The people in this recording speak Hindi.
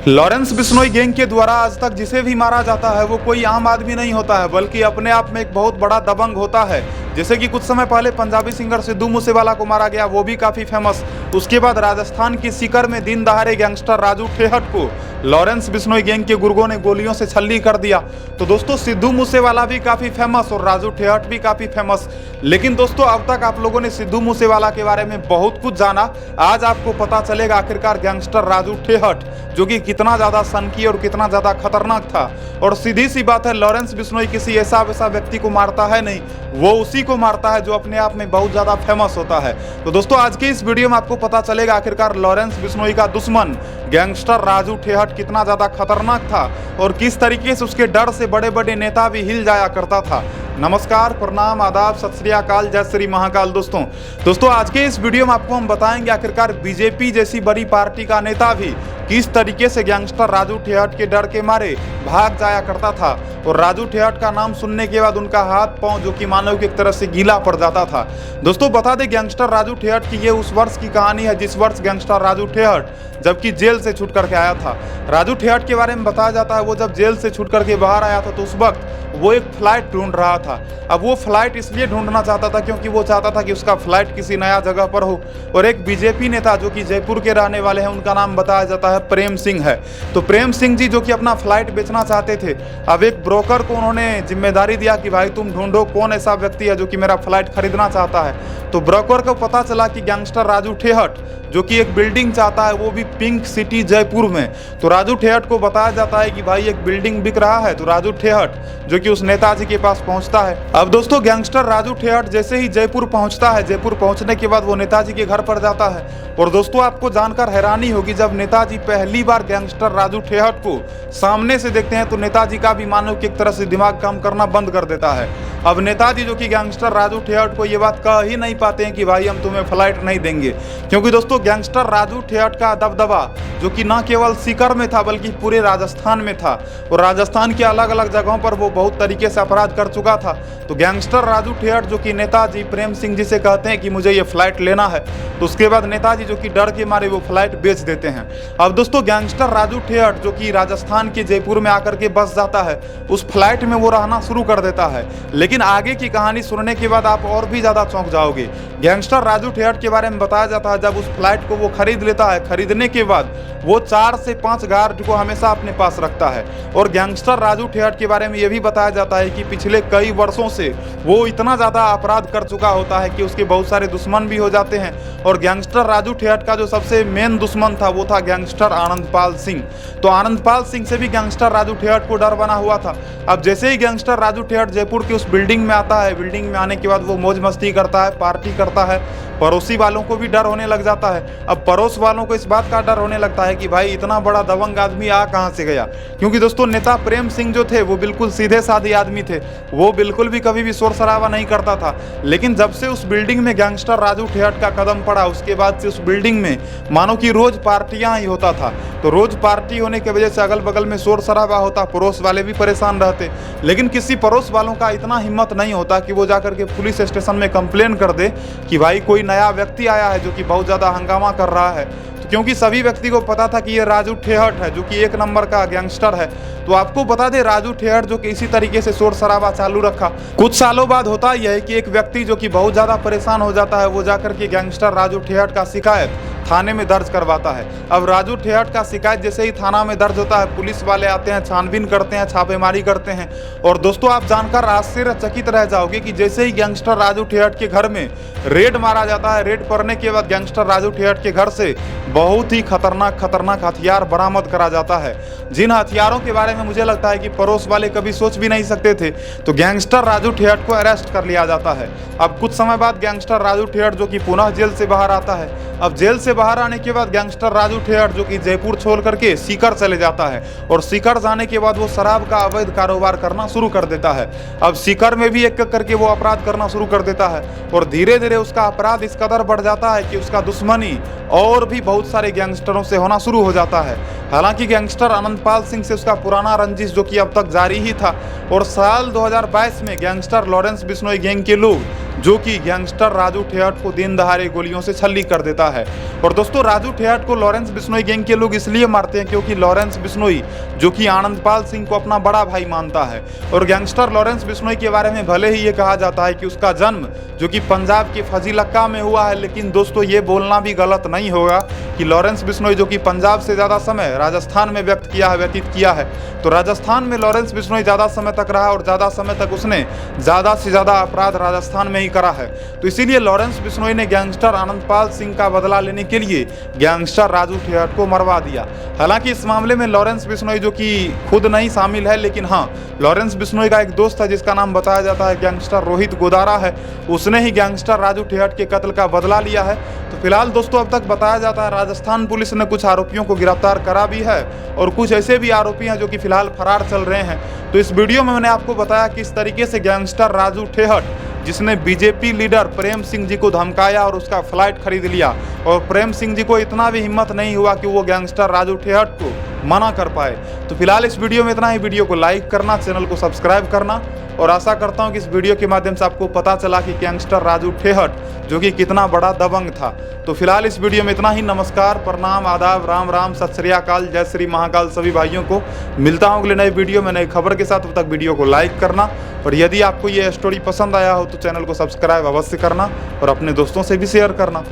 लॉरेंस बिश्नोई गैंग के द्वारा आज तक जिसे भी मारा जाता है वो कोई आम आदमी नहीं होता है, बल्कि अपने आप में एक बहुत बड़ा दबंग होता है। जैसे कि कुछ समय पहले पंजाबी सिंगर सिद्धू मूसेवाला को मारा गया, वो भी काफी फेमस। उसके बाद राजस्थान की सीकर में दिन दहाड़े गैंगस्टर राजू ठेहट को लॉरेंस बिश्नोई गैंग के गुर्गों ने गोलियों से छल्ली कर दिया। तो दोस्तों, सिद्धू मूसेवाला भी काफी फेमस और राजू ठेहट भी काफी फेमस। लेकिन दोस्तों, अब तक आप लोगों ने सिद्धू मूसेवाला के बारे में बहुत कुछ जाना। आज आपको पता चलेगा आखिरकार गैंगस्टर राजू ठेहट जो कि कितना ज्यादा सनकी और कितना ज्यादा खतरनाक था। और सीधी सी बात है, लॉरेंस बिश्नोई किसी ऐसा वैसा व्यक्ति को मारता है नहीं, वो उसी को मारता है जो अपने आप में बहुत ज्यादा फेमस होता है। तो दोस्तों, आज के इस वीडियो में आपको पता चलेगा आखिरकार लॉरेंस बिश्नोई का दुश्मन गैंगस्टर राजू ठेहट कितना ज्यादा खतरनाक था और किस तरीके से उसके डर से बड़े बड़े नेता भी हिल जाया करता था। नमस्कार, प्रणाम, आदाब, सत श्री अकाल, जय श्री महाकाल। दोस्तों आज के इस वीडियो में आपको हम बताएंगे आखिरकार बीजेपी जैसी बड़ी पार्टी का नेता भी किस तरीके से गैंगस्टर राजू ठेहट के डर के मारे भाग जाया करता था। और राजू ठेहट का नाम सुनने के बाद उनका हाथ पांव जो कि मानव की एक तरह से गीला पड़ जाता था। दोस्तों बता दें, गैंगस्टर राजू ठेहट की ये उस वर्ष की कहानी है जिस वर्ष गैंगस्टर राजू ठेहट जबकि जेल से छूट करके आया था। राजू ठेहट के बारे में बताया जाता है, वो जब जेल से छूट करके बाहर आया था तो उस वक्त वो एक फ्लाइट ढूंढ रहा था। अब वो फ्लाइट इसलिए ढूंढना चाहता था क्योंकि वो चाहता था कि उसका फ्लाइट किसी नया जगह पर हो। और एक बीजेपी नेता जो कि जयपुर के रहने वाले हैं, उनका नाम बताया जाता है प्रेम सिंह है। तो प्रेम सिंह जी जो कि अपना फ्लाइट बेचना चाहते थे, अब एक ब्रोकर को उन्होंने जिम्मेदारी दिया कि भाई तुम ढूंढो कौन ऐसा व्यक्ति है जो कि मेरा फ्लाइट खरीदना चाहता है। तो ब्रोकर को पता चला कि गैंगस्टर राजू ठेहट जो कि एक बिल्डिंग चाहता है, वो भी पिंक सिटी जयपुर में। तो राजू ठेहट को बताया जाता है कि भाई एक बिल्डिंग बिक रहा है। तो राजू ठेहट जो कि उस नेताजी के पास पहुंचता है। अब दोस्तों, गैंगस्टर राजू ठेहट जैसे ही जयपुर पहुंचता है, जयपुर पहुंचने के बाद वो नेताजी के घर पर जाता है। और दोस्तों, आपको जानकर हैरानी होगी, जब नेताजी पहली बार गैंगस्टर राजू ठेहट को सामने से देखते हैं तो नेताजी का भी मानो कि एक तरह से दिमाग काम करना बंद कर देता है। अब नेताजी जो कि गैंगस्टर राजू ठेहट को ये बात कह ही नहीं पाते हैं कि भाई हम तुम्हें फ्लाइट नहीं देंगे, क्योंकि दोस्तों गैंगस्टर राजू ठेहट का दबदबा जो कि न केवल सीकर में था बल्कि पूरे राजस्थान में था। और राजस्थान के अलग अलग जगहों पर वो बहुत तरीके से अपराध कर चुका था। तो गैंगस्टर राजू ठेहट जो कि नेताजी प्रेम सिंह जी से कहते हैं कि मुझे ये फ्लाइट लेना है, तो उसके बाद नेताजी जो कि डर के मारे वो फ्लाइट बेच देते हैं। अब दोस्तों, गैंगस्टर राजू ठेहट जो कि राजस्थान के जयपुर में आकर के बस जाता है, उस फ्लाइट में वो रहना शुरू कर देता है। लेकिन आगे की कहानी सुनने के बाद आप और भी ज्यादा चौंक जाओगे। गैंगस्टर राजू ठेहट के बारे में बताया जाता है, जब उस फ्लाइट को वो खरीद लेता है, खरीदने के बाद वो 4 से 5 गार्ड को हमेशा अपने पास रखता है। और गैंगस्टर राजू ठेहट के बारे में ये भी बताया जाता है कि पिछले कई वर्षों से वो इतना ज्यादा अपराध कर चुका होता है कि उसके बहुत सारे दुश्मन भी हो जाते हैं। और गैंगस्टर राजू ठेहट का जो सबसे मेन दुश्मन था वो था गैंगस्टर आनंदपाल सिंह। तो आनंदपाल सिंह से भी गैंगस्टर राजू ठेहट को डर बना हुआ था। अब जैसे ही गैंगस्टर राजू ठेहट जयपुर की उस बिल्डिंग में आता है, बिल्डिंग में आने के बाद वो मौज मस्ती करता है, पार्टी करता है, पड़ोसी वालों को भी डर होने लग जाता है। अब पड़ोस वालों को इस बात का डर होने लगता है कि भाई इतना बड़ा दबंग आदमी आ कहां से गया, क्योंकि दोस्तों नेता प्रेम सिंह जो थे वो बिल्कुल सीधे साधे आदमी थे, वो बिल्कुल भी कभी भी शोर शराबा नहीं करता था। लेकिन जब से उस बिल्डिंग में गैंगस्टर राजू ठेहट का कदम पड़ा, उसके बाद से उस बिल्डिंग में मानो कि रोज पार्टियां ही होता था। तो रोज पार्टी होने की वजह से अगल बगल में शोर शराबा होता, पड़ोस वाले भी परेशान रहते। लेकिन किसी पड़ोस वालों का इतना हिम्मत नहीं होता कि वो जाकर के पुलिस स्टेशन में कंप्लेन कर दे कि भाई कोई नया व्यक्ति आया है जो कि बहुत ज्यादा हंगामा कर रहा है। तो क्योंकि सभी व्यक्ति को पता था कि ये राजू ठेहट है जो कि 1 नंबर का गैंगस्टर है। तो आपको बता दे, राजू ठेहट जो कि इसी तरीके से शोर शराबा चालू रखा। कुछ सालों बाद होता यह है कि एक व्यक्ति जो कि बहुत ज्यादा परेशान हो जाता है, वो जाकर के गैंगस्टर राजू ठेहट का शिकायत थाने में दर्ज करवाता है। अब राजू ठेहट का शिकायत जैसे ही थाना में दर्ज होता है, पुलिस वाले आते हैं, छानबीन करते हैं, छापेमारी करते हैं। और दोस्तों, आप जानकर आश्चर्यचकित रह जाओगे कि जैसे ही गैंगस्टर राजू ठेहट के घर में रेड मारा जाता है, रेड पड़ने के बाद गैंगस्टर राजू ठेहट के घर से बहुत ही खतरनाक हथियार बरामद करा जाता है, जिन हथियारों के बारे में मुझे लगता है कि पड़ोस वाले कभी सोच भी नहीं सकते थे। तो गैंगस्टर राजू ठेहट को अरेस्ट कर लिया जाता है। अब कुछ समय बाद गैंगस्टर राजू ठेहट जो कि पुनः जेल से बाहर आता है। अब जेल से बाहर आने के बाद गैंगस्टर राजू ठेहट जो कि जयपुर छोड़ करके सीकर चले जाता है। और सीकर जाने के बाद वो शराब का अवैध कारोबार करना शुरू कर देता है। अब सीकर में भी एक एक करके वो अपराध करना शुरू कर देता है। और धीरे धीरे उसका अपराध इस कदर बढ़ जाता है कि उसका दुश्मनी और भी बहुत सारे गैंगस्टरों से होना शुरू हो जाता है। हालांकि गैंगस्टर आनंदपाल सिंह से उसका पुराना रंजिश जो कि अब तक जारी ही था। और साल 2022 में गैंगस्टर लॉरेंस बिश्नोई गैंग के लोग जो कि गैंगस्टर राजू ठेहट को दिन दहाड़े गोलियों से छल्ली कर देता है। और दोस्तों राजू ठेहट को लॉरेंस बिश्नोई गैंग के लोग इसलिए मारते हैं क्योंकि लॉरेंस बिश्नोई जो कि आनंदपाल सिंह को अपना बड़ा भाई मानता है। और गैंगस्टर लॉरेंस बिश्नोई के बारे में भले ही ये कहा जाता है कि उसका जन्म जो कि पंजाब के फजीलक्का में हुआ है, लेकिन दोस्तों ये बोलना भी गलत नहीं होगा कि लॉरेंस बिश्नोई जो कि पंजाब से ज़्यादा समय राजस्थान में व्यतीत किया है, तो राजस्थान में लॉरेंस बिश्नोई ज़्यादा समय तक रहा और ज़्यादा समय तक उसने ज़्यादा से ज़्यादा अपराध राजस्थान में ही करा है। तो इसीलिए लॉरेंस बिश्नोई ने गैंगस्टर आनंदपाल सिंह का बदला लेने के लिए गैंगस्टर राजू ठेहट को मरवा दिया। हालांकि इस मामले में लॉरेंस बिश्नोई जो कि खुद नहीं शामिल है, लेकिन हाँ लॉरेंस बिश्नोई का एक दोस्त है जिसका नाम बताया जाता है गैंगस्टर रोहित गोदारा है, उसने ही गैंगस्टर राजू ठेहट के कत्ल का बदला लिया है। तो फिलहाल दोस्तों अब तक बताया जाता है राजस्थान पुलिस ने कुछ आरोपियों को गिरफ्तार करा भी है और कुछ ऐसे भी आरोपी हैं जो कि फिलहाल फरार चल रहे हैं। तो इस वीडियो में मैंने आपको बताया किस तरीके से गैंगस्टर राजू ठेहट जिसने बीजेपी लीडर प्रेम सिंह जी को धमकाया और उसका फ्लाइट खरीद लिया, और प्रेम सिंह जी को इतना भी हिम्मत नहीं हुआ कि वो गैंगस्टर राजू ठेहट को मना कर पाए। तो फिलहाल इस वीडियो में इतना ही। वीडियो को लाइक करना, चैनल को सब्सक्राइब करना, और आशा करता हूं कि इस वीडियो के माध्यम से आपको पता चला कि गैंगस्टर राजू ठेहट जो कि कितना बड़ा दबंग था। तो फिलहाल इस वीडियो में इतना ही। नमस्कार, प्रणाम, आदाब, राम राम, सत श्री अकाल, जय श्री महाकाल सभी भाइयों को। मिलता हूं अगले नए वीडियो में नई खबर के साथ। तब तक वीडियो को लाइक करना, और यदि आपको ये स्टोरी पसंद आया हो तो चैनल को सब्सक्राइब अवश्य करना और अपने दोस्तों से भी शेयर करना।